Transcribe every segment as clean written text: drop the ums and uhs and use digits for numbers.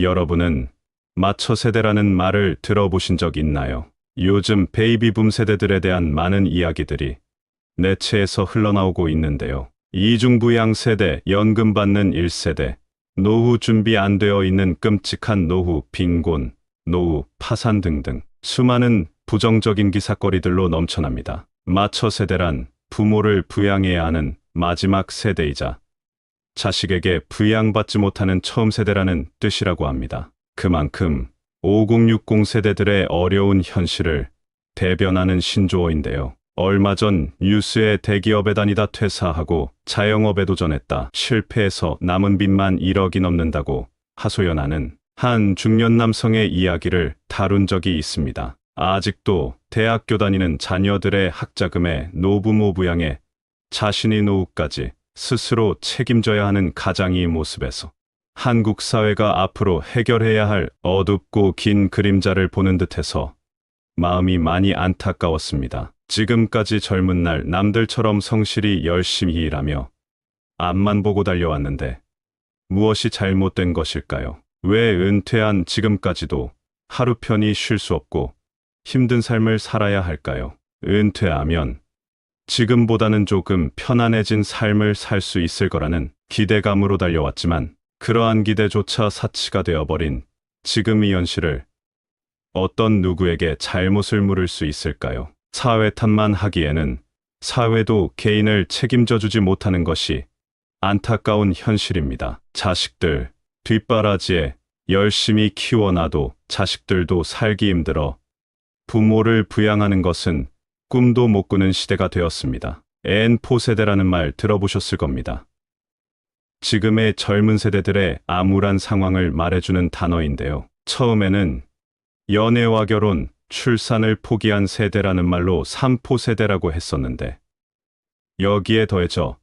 여러분은 마처 세대라는 말을 들어보신 적 있나요? 요즘 베이비붐 세대들에 대한 많은 이야기들이 매체에서 흘러나오고 있는데요. 이중부양 세대, 연금 받는 1세대, 노후 준비 안 되어 있는 끔찍한 노후 빈곤, 노후 파산 등등 수많은 부정적인 기사거리들로 넘쳐납니다. 마처 세대란 부모를 부양해야 하는 마지막 세대이자 자식에게 부양받지 못하는 처음 세대라는 뜻이라고 합니다. 그만큼 5060 세대들의 어려운 현실을 대변하는 신조어인데요. 얼마 전 뉴스에 대기업에 다니다 퇴사하고 자영업에 도전했다. 실패해서 남은 빚만 1억이 넘는다고 하소연하는 한 중년 남성의 이야기를 다룬 적이 있습니다. 아직도 대학교 다니는 자녀들의 학자금에 노부모 부양에 자신의 노후까지 스스로 책임져야 하는 가장의 모습에서 한국 사회가 앞으로 해결해야 할 어둡고 긴 그림자를 보는 듯해서 마음이 많이 안타까웠습니다. 지금까지 젊은 날 남들처럼 성실히 열심히 일하며 앞만 보고 달려왔는데 무엇이 잘못된 것일까요? 왜 은퇴한 지금까지도 하루 편히 쉴 수 없고 힘든 삶을 살아야 할까요? 은퇴하면 지금보다는 조금 편안해진 삶을 살 수 있을 거라는 기대감으로 달려왔지만 그러한 기대조차 사치가 되어버린 지금의 현실을 어떤 누구에게 잘못을 물을 수 있을까요? 사회 탓만 하기에는 사회도 개인을 책임져 주지 못하는 것이 안타까운 현실입니다. 자식들 뒷바라지에 열심히 키워놔도 자식들도 살기 힘들어 부모를 부양하는 것은 꿈도 못 꾸는 시대가 되었습니다. N4 세대라는 말 들어보셨을 겁니다. 지금의 젊은 세대들의 암울한 상황을 말해주는 단어인데요. 처음에는 연애와 결혼, 출산을 포기한 세대라는 말로 3포 세대라고 했었는데 여기에 더해져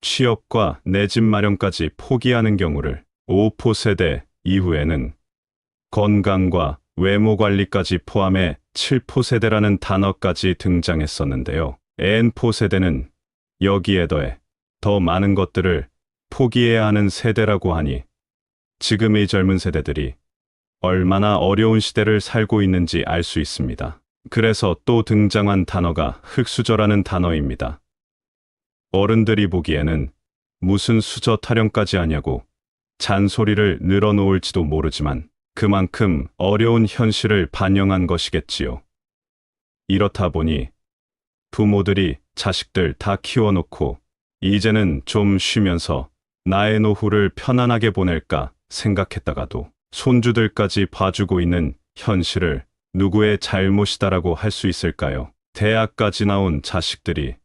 취업과 내 집 마련까지 포기하는 경우를 5포 세대, 이후에는 건강과 외모 관리까지 포함해 7포 세대라는 단어까지 등장했었는데요. N포 세대는 여기에 더해 더 많은 것들을 포기해야 하는 세대라고 하니 지금의 젊은 세대들이 얼마나 어려운 시대를 살고 있는지 알 수 있습니다. 그래서 또 등장한 단어가 흙수저라는 단어입니다. 어른들이 보기에는 무슨 수저 타령까지 하냐고 잔소리를 늘어놓을지도 모르지만 그만큼 어려운 현실을 반영한 것이겠지요. 이렇다 보니 부모들이 자식들 다 키워놓고 이제는 좀 쉬면서 나의 노후를 편안하게 보낼까 생각했다가도 손주들까지 봐주고 있는 현실을 누구의 잘못이다라고 할 수 있을까요? 대학까지 나온 자식들이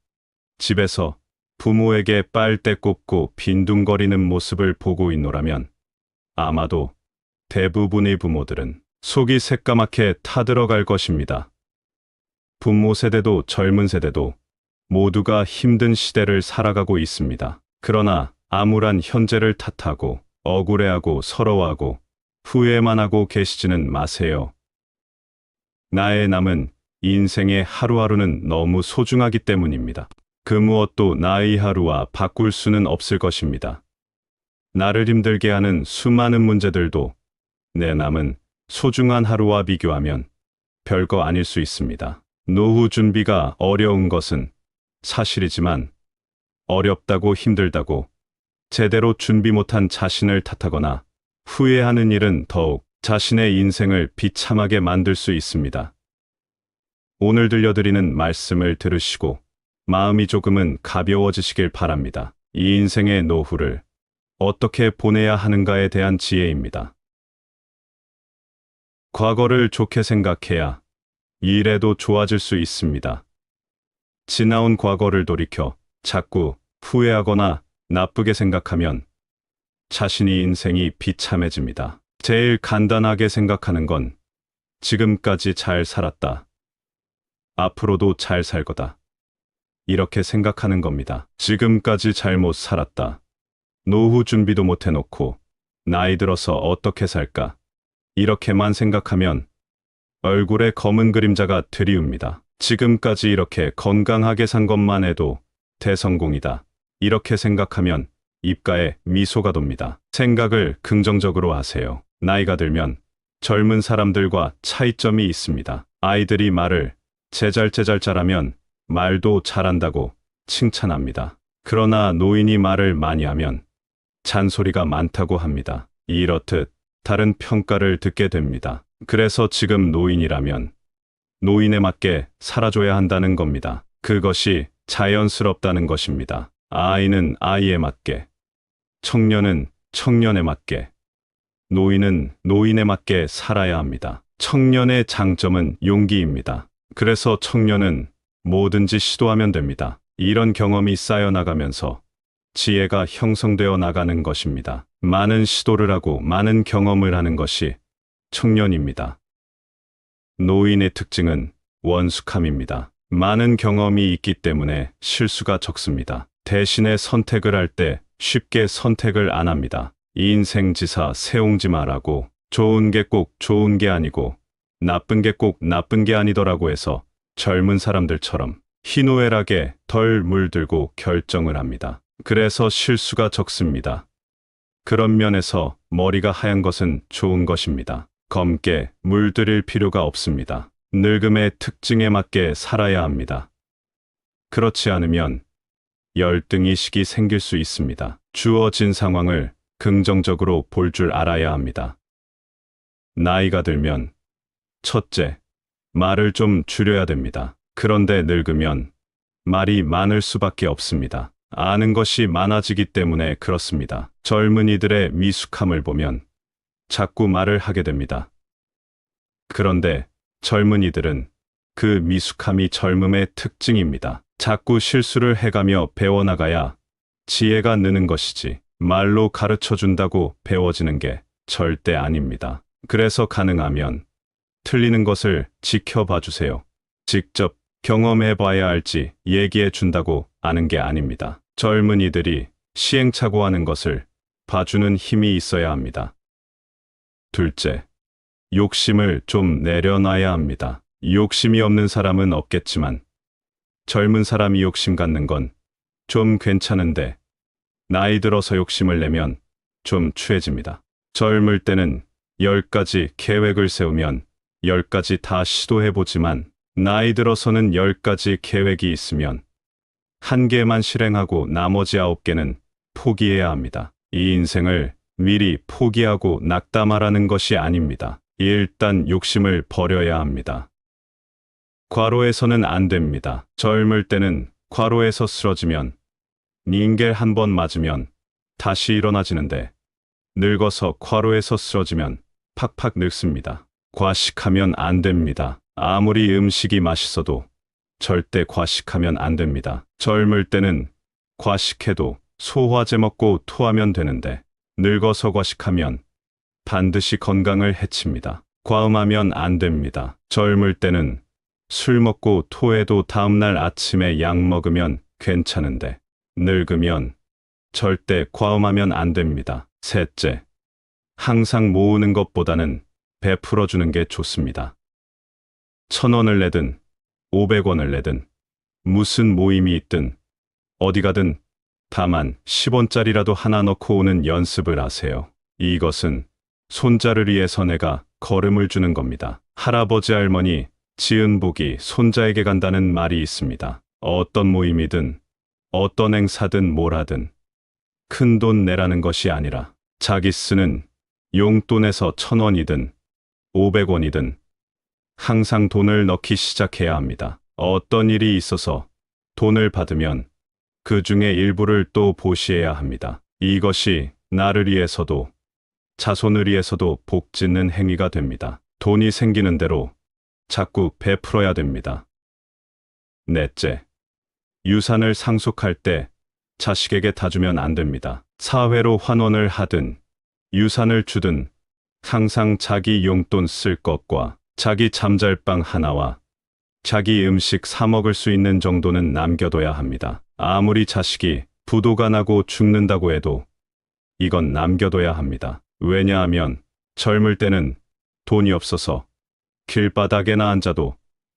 집에서 부모에게 빨대 꼽고 빈둥거리는 모습을 보고 있노라면 아마도 대부분의 부모들은 속이 새까맣게 타들어갈 것입니다. 부모 세대도 젊은 세대도 모두가 힘든 시대를 살아가고 있습니다. 그러나 암울한 현재를 탓하고 억울해하고 서러워하고 후회만 하고 계시지는 마세요. 나의 남은 인생의 하루하루는 너무 소중하기 때문입니다. 그 무엇도 나의 하루와 바꿀 수는 없을 것입니다. 나를 힘들게 하는 수많은 문제들도 내 남은 소중한 하루와 비교하면 별거 아닐 수 있습니다. 노후 준비가 어려운 것은 사실이지만 어렵다고 힘들다고 제대로 준비 못한 자신을 탓하거나 후회하는 일은 더욱 자신의 인생을 비참하게 만들 수 있습니다. 오늘 들려드리는 말씀을 들으시고 마음이 조금은 가벼워지시길 바랍니다. 이 인생의 노후를 어떻게 보내야 하는가에 대한 지혜입니다. 과거를 좋게 생각해야 미래도 좋아질 수 있습니다. 지나온 과거를 돌이켜 자꾸 후회하거나 나쁘게 생각하면 자신의 인생이 비참해집니다. 제일 간단하게 생각하는 건 지금까지 잘 살았다. 앞으로도 잘 살 거다. 이렇게 생각하는 겁니다. 지금까지 잘못 살았다. 노후 준비도 못 해놓고 나이 들어서 어떻게 살까? 이렇게만 생각하면 얼굴에 검은 그림자가 드리웁니다. 지금까지 이렇게 건강하게 산 것만 해도 대성공이다. 이렇게 생각하면 입가에 미소가 돕니다. 생각을 긍정적으로 하세요. 나이가 들면 젊은 사람들과 차이점이 있습니다. 아이들이 말을 제잘제잘 잘하면 말도 잘한다고 칭찬합니다. 그러나 노인이 말을 많이 하면 잔소리가 많다고 합니다. 이렇듯 다른 평가를 듣게 됩니다. 그래서 지금 노인이라면 노인에 맞게 살아줘야 한다는 겁니다. 그것이 자연스럽다는 것입니다. 아이는 아이에 맞게, 청년은 청년에 맞게, 노인은 노인에 맞게 살아야 합니다. 청년의 장점은 용기입니다. 그래서 청년은 뭐든지 시도하면 됩니다. 이런 경험이 쌓여나가면서 지혜가 형성되어 나가는 것입니다. 많은 시도를 하고 많은 경험을 하는 것이 청년입니다. 노인의 특징은 원숙함입니다. 많은 경험이 있기 때문에 실수가 적습니다. 대신에 선택을 할 때 쉽게 선택을 안 합니다. 인생지사 세옹지 마라고 좋은 게 꼭 좋은 게 아니고 나쁜 게 꼭 나쁜 게 아니더라고 해서 젊은 사람들처럼 희노애락에 덜 물들고 결정을 합니다. 그래서 실수가 적습니다. 그런 면에서 머리가 하얀 것은 좋은 것입니다. 검게 물들일 필요가 없습니다. 늙음의 특징에 맞게 살아야 합니다. 그렇지 않으면 열등의식이 생길 수 있습니다. 주어진 상황을 긍정적으로 볼 줄 알아야 합니다. 나이가 들면 첫째, 말을 좀 줄여야 됩니다. 그런데 늙으면 말이 많을 수밖에 없습니다. 아는 것이 많아지기 때문에 그렇습니다. 젊은이들의 미숙함을 보면 자꾸 말을 하게 됩니다. 그런데 젊은이들은 그 미숙함이 젊음의 특징입니다. 자꾸 실수를 해가며 배워나가야 지혜가 느는 것이지 말로 가르쳐 준다고 배워지는 게 절대 아닙니다. 그래서 가능하면 틀리는 것을 지켜봐 주세요. 직접 경험해 봐야 알지 얘기해 준다고 아는 게 아닙니다. 젊은이들이 시행착오하는 것을 봐주는 힘이 있어야 합니다. 둘째, 욕심을 좀 내려놔야 합니다. 욕심이 없는 사람은 없겠지만 젊은 사람이 욕심 갖는 건 좀 괜찮은데 나이 들어서 욕심을 내면 좀 추해집니다. 젊을 때는 10가지 계획을 세우면 10가지 다 시도해보지만 나이 들어서는 10가지 계획이 있으면 1개만 실행하고 나머지 9개는 포기해야 합니다. 이 인생을 미리 포기하고 낙담하라는 것이 아닙니다. 일단 욕심을 버려야 합니다. 과로해서는 안 됩니다. 젊을 때는 과로해서 쓰러지면 닌겔 한 번 맞으면 다시 일어나지는데 늙어서 과로해서 쓰러지면 팍팍 늙습니다. 과식하면 안 됩니다. 아무리 음식이 맛있어도 절대 과식하면 안 됩니다. 젊을 때는 과식해도 소화제 먹고 토하면 되는데 늙어서 과식하면 반드시 건강을 해칩니다. 과음하면 안 됩니다. 젊을 때는 술 먹고 토해도 다음날 아침에 약 먹으면 괜찮은데 늙으면 절대 과음하면 안 됩니다. 셋째, 항상 모으는 것보다는 베풀어 주는 게 좋습니다. 1,000원을 내든 500원을 내든 무슨 모임이 있든 어디 가든 다만 10원짜리라도 하나 넣고 오는 연습을 하세요. 이것은 손자를 위해서 내가 걸음을 주는 겁니다. 할아버지 할머니 지은 복이 손자에게 간다는 말이 있습니다. 어떤 모임이든 어떤 행사든 뭘 하든 큰 돈 내라는 것이 아니라 자기 쓰는 용돈에서 1,000원이든 500원이든 항상 돈을 넣기 시작해야 합니다. 어떤 일이 있어서 돈을 받으면 그 중에 일부를 또 보시해야 합니다. 이것이 나를 위해서도 자손을 위해서도 복 짓는 행위가 됩니다. 돈이 생기는 대로 자꾸 베풀어야 됩니다. 넷째, 유산을 상속할 때 자식에게 다 주면 안 됩니다. 사회로 환원을 하든 유산을 주든 항상 자기 용돈 쓸 것과 자기 잠잘방 하나와 자기 음식 사 먹을 수 있는 정도는 남겨둬야 합니다. 아무리 자식이 부도가 나고 죽는다고 해도 이건 남겨둬야 합니다. 왜냐하면 젊을 때는 돈이 없어서 길바닥에나 앉아도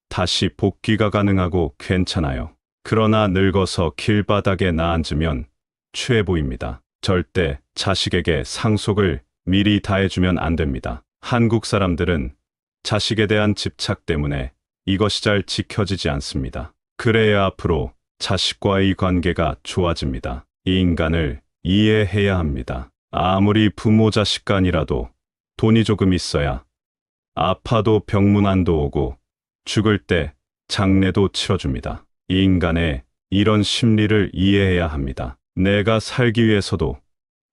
다시 복귀가 가능하고 괜찮아요. 그러나 늙어서 길바닥에 나 앉으면 취해 보입니다. 절대 자식에게 상속을 미리 다 해주면 안 됩니다. 한국 사람들은 자식에 대한 집착 때문에 이것이 잘 지켜지지 않습니다. 그래야 앞으로 자식과의 관계가 좋아집니다. 이 인간을 이해해야 합니다. 아무리 부모 자식 간이라도 돈이 조금 있어야 아파도 병문안도 오고 죽을 때 장례도 치러줍니다. 이 인간의 이런 심리를 이해해야 합니다. 내가 살기 위해서도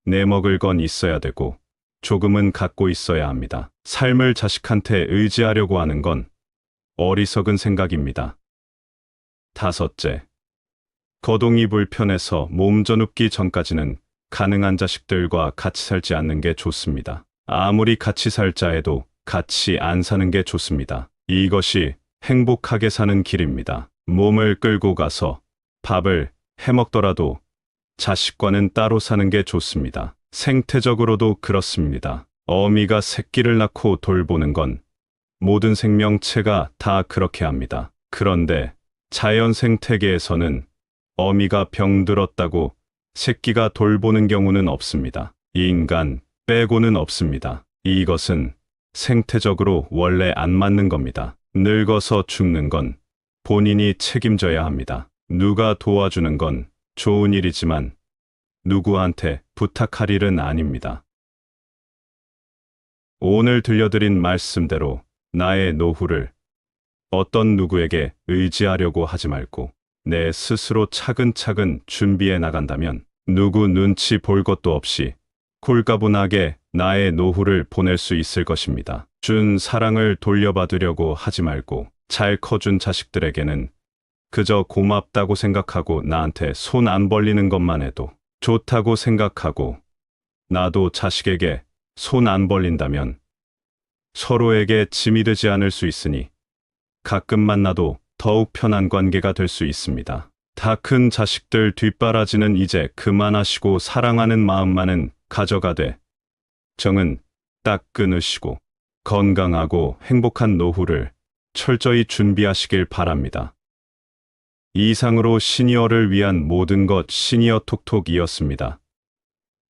내 먹을 건 있어야 되고 조금은 갖고 있어야 합니다. 삶을 자식한테 의지하려고 하는 건 어리석은 생각입니다. 다섯째, 거동이 불편해서 몸져 눕기 전까지는 가능한 자식들과 같이 살지 않는 게 좋습니다. 아무리 같이 살자 해도 같이 안 사는 게 좋습니다. 이것이 행복하게 사는 길입니다. 몸을 끌고 가서 밥을 해먹더라도 자식과는 따로 사는 게 좋습니다. 생태적으로도 그렇습니다. 어미가 새끼를 낳고 돌보는 건 모든 생명체가 다 그렇게 합니다. 그런데 자연 생태계에서는 어미가 병들었다고 새끼가 돌보는 경우는 없습니다. 인간 빼고는 없습니다. 이것은 생태적으로 원래 안 맞는 겁니다. 늙어서 죽는 건 본인이 책임져야 합니다. 누가 도와주는 건 좋은 일이지만 누구한테 부탁할 일은 아닙니다. 오늘 들려드린 말씀대로 나의 노후를 어떤 누구에게 의지하려고 하지 말고 내 스스로 차근차근 준비해 나간다면 누구 눈치 볼 것도 없이 홀가분하게 나의 노후를 보낼 수 있을 것입니다. 준 사랑을 돌려받으려고 하지 말고 잘 커준 자식들에게는 그저 고맙다고 생각하고 나한테 손 안 벌리는 것만 해도 좋다고 생각하고 나도 자식에게 손 안 벌린다면 서로에게 짐이 되지 않을 수 있으니 가끔 만나도 더욱 편한 관계가 될 수 있습니다. 다 큰 자식들 뒷바라지는 이제 그만하시고 사랑하는 마음만은 가져가되 정은 딱 끊으시고 건강하고 행복한 노후를 철저히 준비하시길 바랍니다. 이상으로 시니어를 위한 모든 것 시니어 톡톡이었습니다.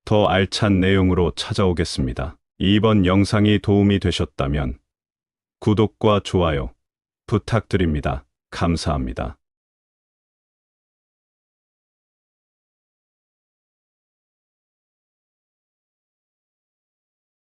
더 알찬 내용으로 찾아오겠습니다. 이번 영상이 도움이 되셨다면 구독과 좋아요 부탁드립니다. 감사합니다.